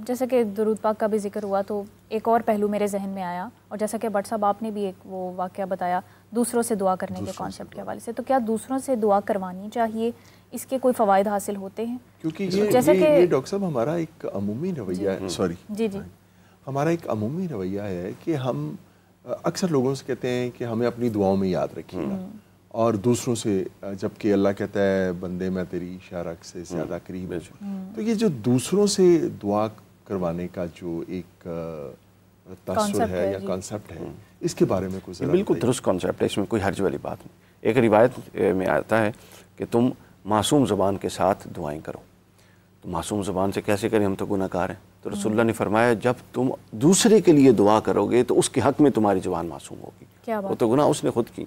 جیسا کہ درود پاک کا بھی ذکر ہوا تو ایک اور پہلو میرے ذہن میں آیا، اور جیسا کہ بٹ صاحب آپ نے بھی ایک وہ واقعہ بتایا دوسروں سے دعا کرنے کے کانسیپٹ کے حوالے سے، تو کیا دوسروں سے دعا کروانی چاہیے؟ اس کے کوئی فوائد حاصل ہوتے ہیں؟ کیونکہ یہ ڈاکٹر صاحب ہمارا ایک عمومی رویہ ہے، ہمارا ایک عمومی رویہ ہے کہ ہم اکثر لوگوں سے کہتے ہیں کہ ہمیں اپنی دعاؤں میں یاد رکھیے گا، اور دوسروں سے، جبکہ اللہ کہتا ہے بندے میں تیری شارک سے زیادہ قریب ہوں، تو یہ جو دوسروں سے دعا کروانے کا جو ایک تاثر ہے یا کانسیپٹ ہے، اس کے بارے میں کچھ بالکل درست کانسیپٹ ہے، اس میں کوئی حرج والی بات نہیں۔ ایک روایت میں آتا ہے کہ تم معصوم زبان کے ساتھ دعائیں کرو۔ تو معصوم زبان سے کیسے کریں، ہم تو گناہ گار ہیں۔ تو رسول اللہ نے فرمایا جب تم دوسرے کے لیے دعا کرو گے تو اس کے حق میں تمہاری زبان معصوم ہوگی، وہ تو گناہ اس نے خود کی،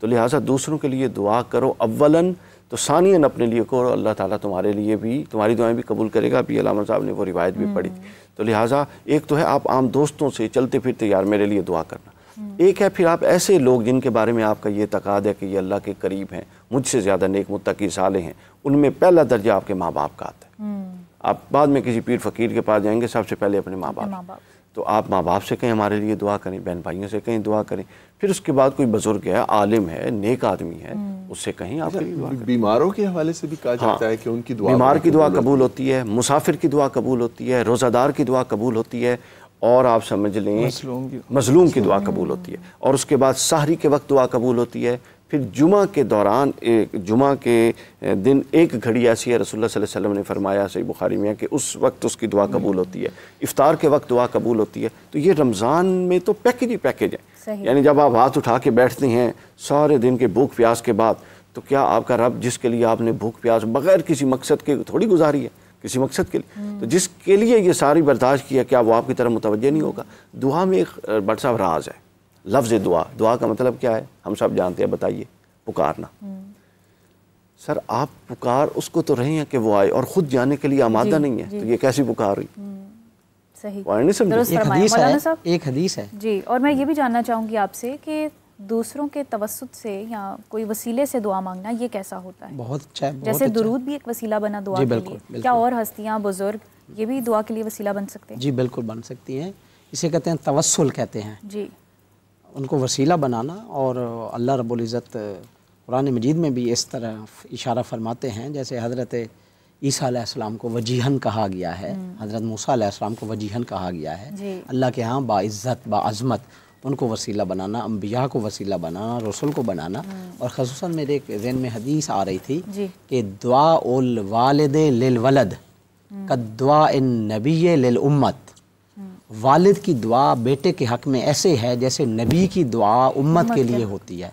تو لہٰذا دوسروں کے لیے دعا کرو اولاً، تو ثانیاً اپنے لیے کرو، اللہ تعالیٰ تمہارے لیے بھی تمہاری دعائیں بھی قبول کرے گا۔ ابھی علامہ صاحب نے وہ روایت بھی پڑھی، تو لہٰذا ایک تو ہے آپ عام دوستوں سے چلتے پھرتے یار میرے لیے دعا کرنا، ایک ہے پھر آپ ایسے لوگ جن کے بارے میں آپ کا یہ اعتقاد ہے کہ یہ اللہ کے قریب ہیں، مجھ سے زیادہ نیک متقی صالح ہیں، ان میں پہلا درجہ آپ کے ماں باپ کا آتا ہے۔ آپ بعد میں کسی پیر فقیر کے پاس جائیں گے، سب سے پہلے اپنے ماں باپ، تو آپ ماں باپ سے کہیں ہمارے لیے دعا کریں، بہن بھائیوں سے کہیں دعا کریں، پھر اس کے بعد کوئی بزرگ ہے، عالم ہے، نیک آدمی ہے، اس سے کہیں آپ کے لیے دعا کریں۔ بیماروں کے حوالے سے بھی کہا جاتا ہے کہ ان کی دعا، بیمار کی دعا قبول ہوتی ہے، مسافر کی دعا قبول ہوتی ہے، روزہ دار کی دعا قبول ہوتی ہے، اور آپ سمجھ لیں مظلوم کی دعا قبول ہوتی ہے، اور اس کے بعد سحری کے وقت دعا قبول ہوتی ہے، پھر جمعہ کے دوران جمعہ کے دن ایک گھڑی ایسی ہے، رسول اللہ صلی اللہ علیہ وسلم نے فرمایا صحیح بخاری میں کہ اس وقت اس کی دعا قبول ہوتی ہے، افطار کے وقت دعا قبول ہوتی ہے۔ تو یہ رمضان میں تو پیکج ہی پیکج ہے، یعنی جب آپ ہاتھ اٹھا کے بیٹھتے ہیں سارے دن کے بھوک پیاس کے بعد، تو کیا آپ کا رب جس کے لیے آپ نے بھوک پیاس بغیر کسی مقصد کے تھوڑی گزاری ہے، کسی مقصد کے لیے، تو جس کے لیے یہ ساری برداشت کیا، کیا وہ آپ کی طرف متوجہ نہیں ہوگا؟ دعا میں ایک بٹ صاحب راز ہے، لفظ دعا، دعا کا مطلب کیا ہے ہم سب جانتے ہیں، بتائیے، پکارنا۔ سر آپ پکار اس کو تو رہے ہیں کہ وہ آئے، اور خود جانے کے لیے آمادہ نہیں ہے، تو یہ کیسی پکار ہوئی؟ ایک حدیث ہے جی۔ اور میں یہ بھی جاننا چاہوں گی آپ سے کہ دوسروں کے توسط سے یا کوئی وسیلے سے دعا مانگنا یہ کیسا ہوتا ہے؟ بہت اچھا، جیسے درود بھی ایک وسیلہ بنا دعا کے لیے، کیا اور ہستیاں بزرگ یہ بھی دعا کے لیے وسیلہ بن سکتے ہیں؟ جی بالکل بن سکتی ہیں، اسے کہتے ہیں توسل کہتے ہیں جی، ان کو وسیلہ بنانا۔ اور اللہ رب العزت قرآن مجید میں بھی اس طرح اشارہ فرماتے ہیں، جیسے حضرت عیسیٰ علیہ السلام کو وجیہن کہا گیا ہے، حضرت موسیٰ علیہ السلام کو وجیہن کہا گیا ہے، اللہ کے ہاں باعزت باعظمت، ان کو وسیلہ بنانا، انبیاء کو وسیلہ بنانا، رسول کو بنانا۔ اور خصوصاً میرے ایک ذہن میں حدیث آ رہی تھی کہ دعا الوالد للولد کدعاء النبی للامت، والد کی دعا بیٹے کے حق میں ایسے ہے جیسے نبی کی دعا امت کے لیے ہوتی ہے۔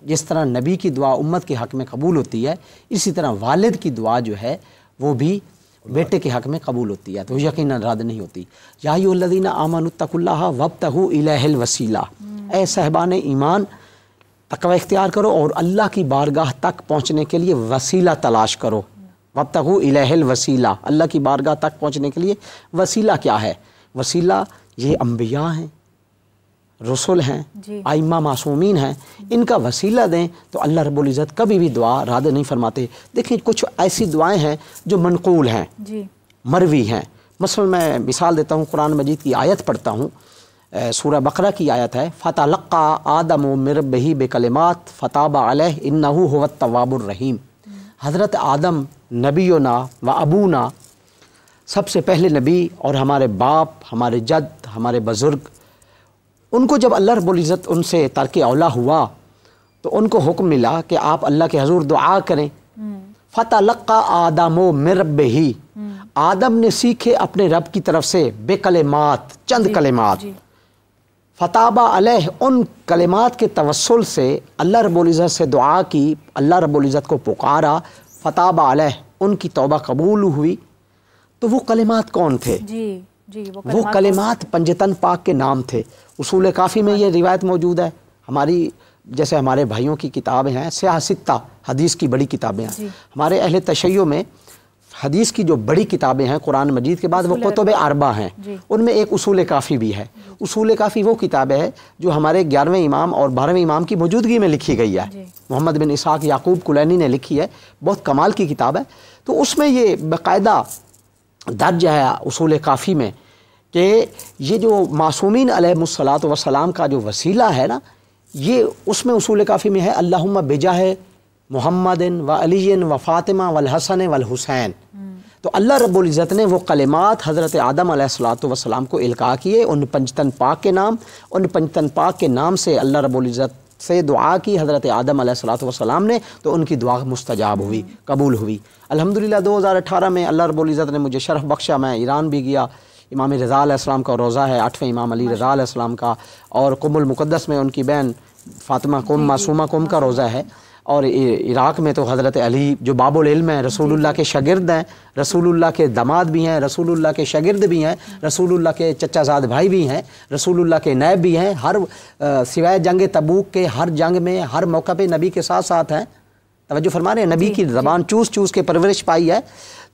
جس طرح نبی کی دعا امت کے حق میں قبول ہوتی ہے، اسی طرح والد کی دعا جو ہے وہ بھی بیٹے کے حق میں قبول ہوتی ہے، تو یقیناً رد نہیں ہوتی۔ یا ایھا الذین آمنوا اتقوا اللہ وابتغوا الیہ الوسیلہ، اے صاحبان ایمان تقوی اختیار کرو اور اللہ کی بارگاہ تک پہنچنے کے لیے وسیلہ تلاش کرو۔ وابتغوا الیہ الوسیلہ، اللہ کی بارگاہ تک پہنچنے کے لیے وسیلہ کیا ہے؟ وسیلہ یہ انبیاء ہیں، رسول ہیں، ائمہ معصومین ہیں، ان کا وسیلہ دیں تو اللہ رب العزت کبھی بھی دعا رد نہیں فرماتے۔ دیکھیں کچھ ایسی دعائیں ہیں جو منقول ہیں، مروی ہیں۔ مثلا میں مثال دیتا ہوں، قرآن مجید کی آیت پڑھتا ہوں، سورہ بقرہ کی آیت ہے، فَتَلَقَّىٰ آدَمُ مِن رَبِّهِ بِکَلِمَاتٍ فَتَابَ عَلَيْهِ إِنَّهُ هُوَ التَّوَّابُ الرَّحِيمُ۔ حضرت آدم نبینا و ابونا، سب سے پہلے نبی، اور ہمارے باپ، ہمارے جد، ہمارے بزرگ، ان کو جب اللہ رب العزت ان سے ترک اولا ہوا تو ان کو حکم ملا کہ آپ اللہ کے حضور دعا کریں۔ فَتَلَقَّىٰ آدَمُ مِن رَبِّهِ، آدم نے سیکھے اپنے رب کی طرف سے بے کلمات، چند کلمات، فَتَابَ عَلَيْهِ، ان کلمات کے توسل سے اللہ رب العزت سے دعا کی، اللہ رب العزت کو پکارا، فَتَابَ عَلَيْهِ، ان کی توبہ قبول ہوئی۔ تو وہ کلمات کون تھے؟ وہ کلمات پنجتن پاک کے نام تھے۔ اصول کافی میں یہ روایت موجود ہے، ہماری جیسے ہمارے بھائیوں کی کتابیں ہیں سیاہ ستہ، حدیث کی بڑی کتابیں ہیں، ہمارے اہل تشیع میں حدیث کی جو بڑی کتابیں ہیں قرآن مجید کے بعد وہ کتب اربع ہیں، ان میں ایک اصول کافی بھی ہے۔ اصول کافی وہ کتاب ہے جو ہمارے 11ویں امام اور 12ویں امام کی موجودگی میں لکھی گئی ہے، محمد بن اسحاق یعقوب کلینی نے لکھی ہے، بہت کمال کی کتاب ہے۔ تو اس میں یہ باقاعدہ درج ہے اصول کافی میں کہ یہ جو معصومین علیہم الصلاۃ والسلام کا جو وسیلہ ہے نا، یہ اس میں اصول کافی میں ہے اللہم بجاہ محمد و علی و فاطمہ والحسن والحسین. تو اللہ رب العزت نے وہ کلمات حضرت آدم علیہ الصلاۃ والسلام کو القاء کیے ان پنجتن پاک کے نام. ان پنجتن پاک کے نام سے اللہ رب العزت سے دعا کی حضرت آدم علیہ الصلاۃ والسلام نے، تو ان کی دعا مستجاب ہوئی، قبول ہوئی. الحمدللہ 2018 میں اللہ رب العزت نے مجھے شرف بخشا، میں ایران بھی گیا. امام رضا علیہ السلام کا روضہ ہے، 8ویں امام علی رضا علیہ السلام کا، اور قم المقدس میں ان کی بہن فاطمہ قم معصومہ قم کا روضہ ہے. اور عراق میں تو حضرت علی جو باب العلم ہیں، رسول اللہ کے شاگرد ہیں، رسول اللہ کے داماد بھی ہیں، رسول اللہ کے شاگرد بھی ہیں، رسول اللہ کے چچا زاد بھائی بھی ہیں، رسول اللہ کے نائب بھی ہیں. ہر سوائے جنگ تبوک کے ہر جنگ میں ہر موقع پہ نبی کے ساتھ ساتھ ہیں. توجہ فرما رہے ہیں، نبی کی زبان چوس چوس کے پرورش پائی ہے.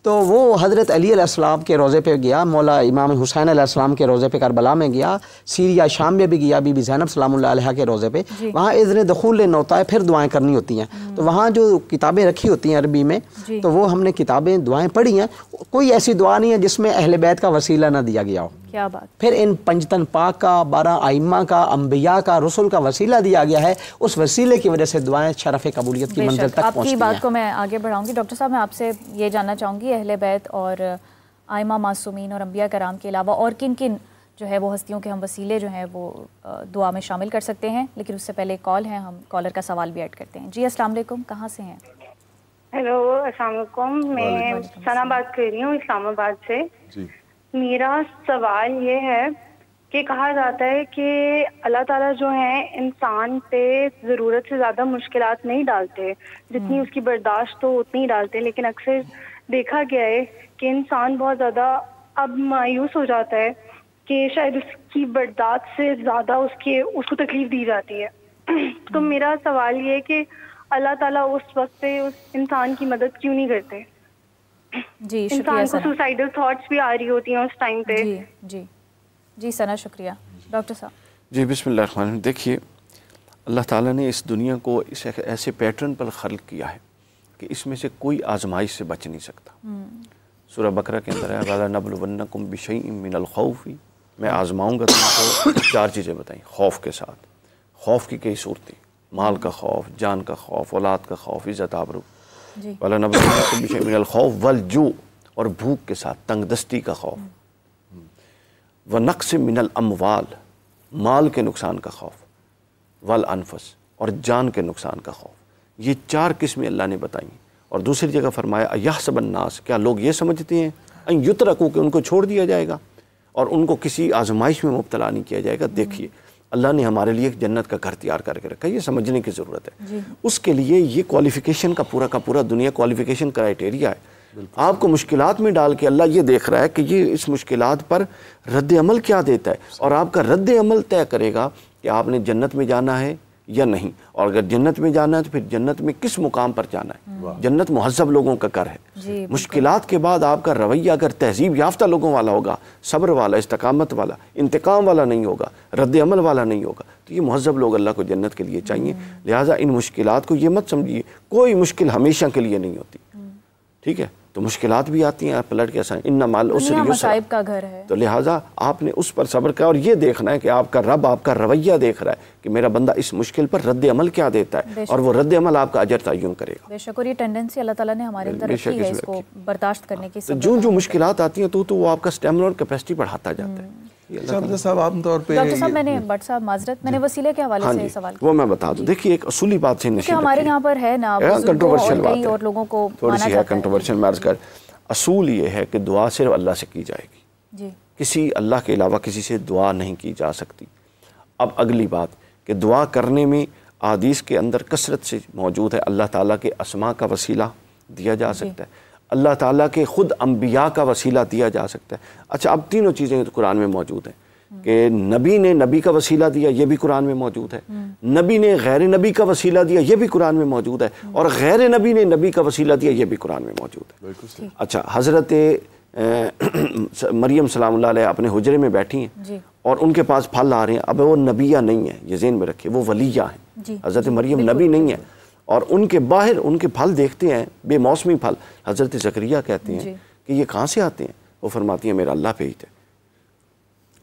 تو وہ حضرت علی علیہ السلام کے روضے پہ گیا، مولا امام حسین علیہ السلام کے روضے پہ کربلا میں گیا، سیریا شام میں بھی گیا، بی بی زینب سلام اللہ علیہ کے روضے پہ. وہاں اذن دخول لینا ہوتا ہے، پھر دعائیں کرنی ہوتی ہیں. تو وہاں جو کتابیں رکھی ہوتی ہیں عربی میں، تو وہ ہم نے کتابیں دعائیں پڑھی ہیں. کوئی ایسی دعا نہیں ہے جس میں اہل بیت کا وسیلہ نہ دیا گیا ہو. کیا بات. پھر ان پنجتن پاک کا، 12 ائمہ کا، انبیاء کا، رسول کا وسیلہ دیا گیا ہے. اس وسیلے کی وجہ سے دعائیں شرف قبولیت کی منزل تک پہنچتی ہیں. آپ کی بات کو میں آگے بڑھاؤں گی. ڈاکٹر صاحب، میں آپ سے یہ جاننا چاہوں گی اہل بیت اور ائمہ معصومین اور انبیاء کرام کے علاوہ اور کن کن جو ہے وہ ہستیوں کے ہم وسیلے جو ہیں وہ دعا میں شامل کر سکتے ہیں؟ لیکن اس سے پہلے کال ہے، ہم کالر کا سوال بھی ایڈ کرتے ہیں. جی السلام علیکم، کہاں سے ہیں؟ ہیلو، السلام علیکم. میں ثنا بات کر رہی ہوں اسلام آباد سے. میرا سوال یہ ہے کہ کہا جاتا ہے کہ اللہ تعالیٰ جو ہیں انسان پہ ضرورت سے زیادہ مشکلات نہیں ڈالتے، جتنی اس کی برداشت ہو اتنی ہی ڈالتے. لیکن اکثر دیکھا گیا ہے کہ انسان بہت زیادہ اب مایوس ہو جاتا ہے کہ شاید اس کی برداشت سے زیادہ اس کو تکلیف دی جاتی ہے. تو میرا سوال یہ ہے کہ اللہ تعالیٰ اس وقت پہ اس انسان کی مدد کیوں نہیں کرتے؟ جی انسان کو سوسائڈل تھاٹس بھی آ رہی ہوتی ہیں اس ٹائم پہ. جی ثنا، شکریہ. ڈاکٹر صاحب. جی بسم اللہ الرحمن الرحیم. دیکھیے، اللہ تعالیٰ نے اس دنیا کو اس ایسے پیٹرن پر خلق کیا ہے کہ اس میں سے کوئی آزمائش سے بچ نہیں سکتا. سورہ بقرہ کے اندر ہے وَلَنَبْلُوَنَّكُمْ بِشَيْءٍ مِّنَ الْخَوْفِ، میں آزماؤں گا تم کو 4 چیزیں بتائیں خوف کے ساتھ. خوف کی کئی صورتیں، مال کا خوف، جان کا خوف، اولاد کا خوف، عزت آبرو. وَلَنَبْلُوَنَّكُمْ بِشَيْءٍ مِّنَ الْخَوْفِ وَالْجُوعِ، اور بھوک کے ساتھ، تنگ دستی کا خوف. وَنَقْصٍ مِّنَ الْأَمْوَالِ، مال کے نقصان کا خوف. وَالْأَنفُسِ، اور جان کے نقصان کا خوف. یہ 4 قسمیں اللہ نے بتائیں. اور دوسری جگہ فرمایا اَيَحْسَبُ النَّاسُ، کیا لوگ یہ سمجھتے ہیں اَن يُتْرَكُوا کہ ان کو چھوڑ دیا جائے گا اور ان کو کسی آزمائش میں مبتلا نہیں کیا جائے گا. دیکھیے، اللہ نے ہمارے لیے ایک جنت کا گھر تیار کر کے رکھا ہے، یہ سمجھنے کی ضرورت ہے. اس کے لیے یہ کوالیفیکیشن کا پورا دنیا کوالیفیکیشن کرائٹیریا ہے. آپ کو مشکلات میں ڈال کے اللہ یہ دیکھ رہا ہے کہ یہ اس مشکلات پر رد عمل کیا دیتا ہے، اور آپ کا رد عمل طے کرے گا کہ آپ نے جنت میں جانا ہے یا نہیں. اور اگر جنت میں جانا ہے تو پھر جنت میں کس مقام پر جانا ہے. جنت مہذب لوگوں کا گھر ہے. مشکلات کے بعد آپ کا رویہ اگر تہذیب یافتہ لوگوں والا ہوگا، صبر والا، استقامت والا، انتقام والا نہیں ہوگا، رد عمل والا نہیں ہوگا، تو یہ مہذب لوگ اللہ کو جنت کے لیے چاہیے. لہٰذا ان مشکلات کو یہ مت سمجھیے، کوئی مشکل ہمیشہ کے لیے نہیں ہوتی. ٹھیک ہے، تو مشکلات بھی آتی ہیں، پلٹ کے آسان ان مال اسر مصائب کا گھر ہے. تو لہٰذا آپ نے اس پر صبر کیا، اور یہ دیکھنا ہے کہ آپ کا رب آپ کا رویہ دیکھ رہا ہے کہ میرا بندہ اس مشکل پر رد عمل کیا دیتا ہے، اور وہ رد عمل آپ کا اجر تعین کرے گا. بے شک. اور یہ ٹینڈنسی اللہ تعالیٰ نے ہمارے اندر رکھی ہے اس کو برداشت کرنے کی. جو مشکلات آتی ہیں تو وہ آپ کا اسٹیمنا اور کیپیسٹی بڑھاتا جاتا ہے. صاحب عام طور پہ ڈاکٹر صاحب، میں نے بٹ صاحب معذرت، میں نے وسیلے کے حوالے سے سوال کیا. وہ میں بتا دوں. دیکھیے، ایک اصولی بات سے نشین ہمارے یہاں پر ہے نا، کنٹروورشل بات ہے، اور لوگوں کو تھوڑی سی ہے کنٹروورشل. میں عرض کر، اصول یہ ہے کہ دعا صرف اللہ سے کی جائے گی. کسی اللہ کے علاوہ کسی سے دعا نہیں کی جا سکتی. اب اگلی بات کہ دعا کرنے میں احادیث کے اندر کثرت سے موجود ہے. اللہ تعالیٰ کے اسماء کا وسیلہ دیا جا سکتا ہے، اللہ تعالیٰ کے خود انبیاء کا وسیلہ دیا جا سکتا ہے. اچھا، اب تینوں چیزیں قرآن میں موجود ہیں کہ نبی نے نبی کا وسیلہ دیا، یہ بھی قرآن میں موجود ہے. نبی نے غیر نبی کا وسیلہ دیا، یہ بھی قرآن میں موجود ہے. اور غیر نبی نے نبی کا وسیلہ دیا، یہ بھی قرآن میں موجود ہے. اچھا، حضرت مریم سلام اللہ علیہ اپنے حجرے میں بیٹھی ہیں اور ان کے پاس پھل آ رہے ہیں. اب وہ نبیہ نہیں ہیں، یہ ذہن میں رکھے، وہ ولیہ ہیں. حضرت مریم نبی نہیں ہیں. اور ان کے باہر ان کے پھل دیکھتے ہیں، بے موسمی پھل. حضرت زکریا کہتے ہیں کہ یہ کہاں سے آتے ہیں؟ وہ فرماتی ہیں میرا اللہ پہ ہی تھے.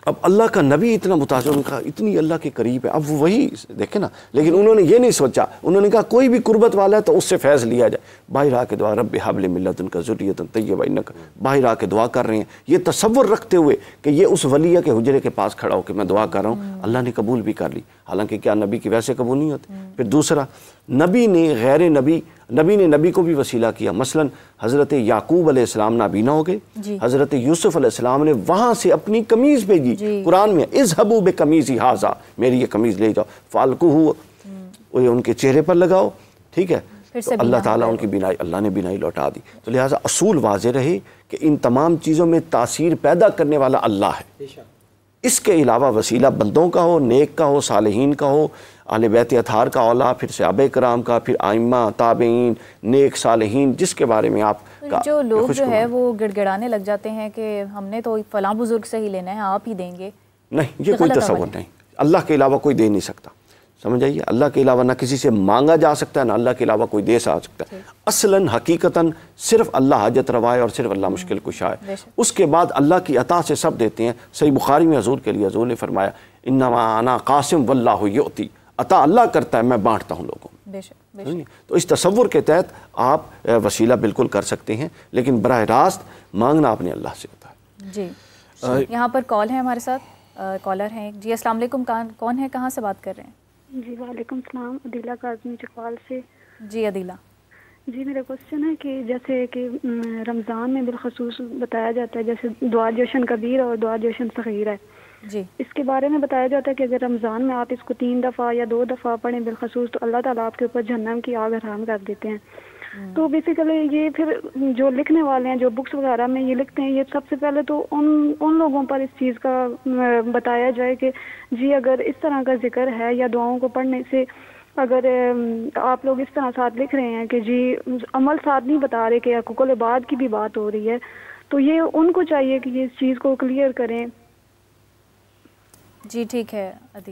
اب اللہ کا نبی اتنا متاثر، ان کا اتنی اللہ کے قریب ہے. اب وہ وہی دیکھیں نا، لیکن انہوں نے یہ نہیں سوچا، انہوں نے کہا کوئی بھی قربت والا ہے تو اس سے فیض لیا جائے. باہر آ کے دعا رب حب لی من لدنک ذریۃ طیبہ انک، باہر آ کے دعا کر رہے ہیں یہ تصور رکھتے ہوئے کہ یہ اس ولی کے حجرے کے پاس کھڑا ہو کے میں دعا کر رہا ہوں. اللہ نے قبول بھی کر لی. حالانکہ کیا نبی کی ویسے قبول نہیں ہوتے؟ پھر دوسرا، نبی نے غیر نبی نے نبی کو بھی وسیلہ کیا. مثلا حضرت یعقوب علیہ السلام نابینا ہو گئے، حضرت یوسف علیہ السلام نے وہاں سے اپنی قمیض بھیجی. قرآن میں اذهبوا بقمیصی ھذا، میری یہ قمیض لے جاؤ، فالقوہ ان کے چہرے پر لگاؤ. ٹھیک ہے، تو اللہ تعالیٰ ان کی بینائی، اللہ نے بینائی لوٹا دی. تو لہٰذا اصول واضح رہے کہ ان تمام چیزوں میں تاثیر پیدا کرنے والا اللہ ہے. اس کے علاوہ وسیلہ بندوں کا ہو، نیک کا ہو، صالحین کا ہو، اہل بیت اطہار کا اولا، پھر صحابہ کرام کا، پھر ائمہ تابعین، نیک صالحین، جس کے بارے میں آپ جو لوگ جو ہے وہ گڑ گڑانے لگ جاتے ہیں کہ ہم نے تو فلاں بزرگ سے ہی لینا ہے، آپ ہی دیں گے. نہیں، یہ کوئی تصور نہیں. اللہ کے علاوہ کوئی دے نہیں سکتا. سمجھ آئیے، اللہ کے علاوہ نہ کسی سے مانگا جا سکتا ہے، نہ اللہ کے علاوہ کوئی دے سکتا ہے. اصلاً حقیقتاً صرف اللہ حاجت روا ہے اور صرف اللہ مشکل کشا ہے. اس کے بعد اللہ کی عطا سے سب دیتے ہیں. صحیح بخاری میں حضور کے لیے حضور نے فرمایا انما انا قاسم واللہ یؤتی، عطا اللہ کرتا ہے، میں بانٹتا ہوں لوگوں. تو اس تصور کے تحت آپ وسیلہ بالکل کر سکتے ہیں، لیکن براہ راست مانگنا اپنے اللہ سے ہوتا ہے. جی یہاں پر کال ہے ہمارے ساتھ، کالر ہیں. جی السلام علیکم، کون ہے، کہاں سے بات کر رہے ہیں؟ جی وعلیکم السلام، عدیلہ کاظمی چکوال سے. جی عدیلہ. جی میرا کوشچن ہے کہ جیسے کہ رمضان میں بالخصوص بتایا جاتا ہے جیسے دعا جوشن کبیر اور دعا جوشن صغیر ہے. جی اس کے بارے میں بتایا جاتا ہے کہ اگر رمضان میں آپ اس کو 3 دفعہ یا 2 دفعہ پڑھیں بالخصوص تو اللہ تعالیٰ آپ کے اوپر جہنم کی آگ حرام کر دیتے ہیں. تو بیسیکلی یہ پھر جو لکھنے والے ہیں، جو بکس وغیرہ میں یہ لکھتے ہیں، یہ سب سے پہلے تو ان لوگوں پر اس چیز کا بتایا جائے کہ جی اگر اس طرح کا ذکر ہے یا دعاؤں کو پڑھنے سے اگر آپ لوگ اس طرح ساتھ لکھ رہے ہیں کہ جی عمل ساتھ نہیں بتا رہے کہ حقوق العباد کی بھی بات ہو رہی ہے، تو یہ ان کو چاہیے کہ یہ اس چیز کو کلیئر کریں. جی ٹھیک ہے عدیلہ.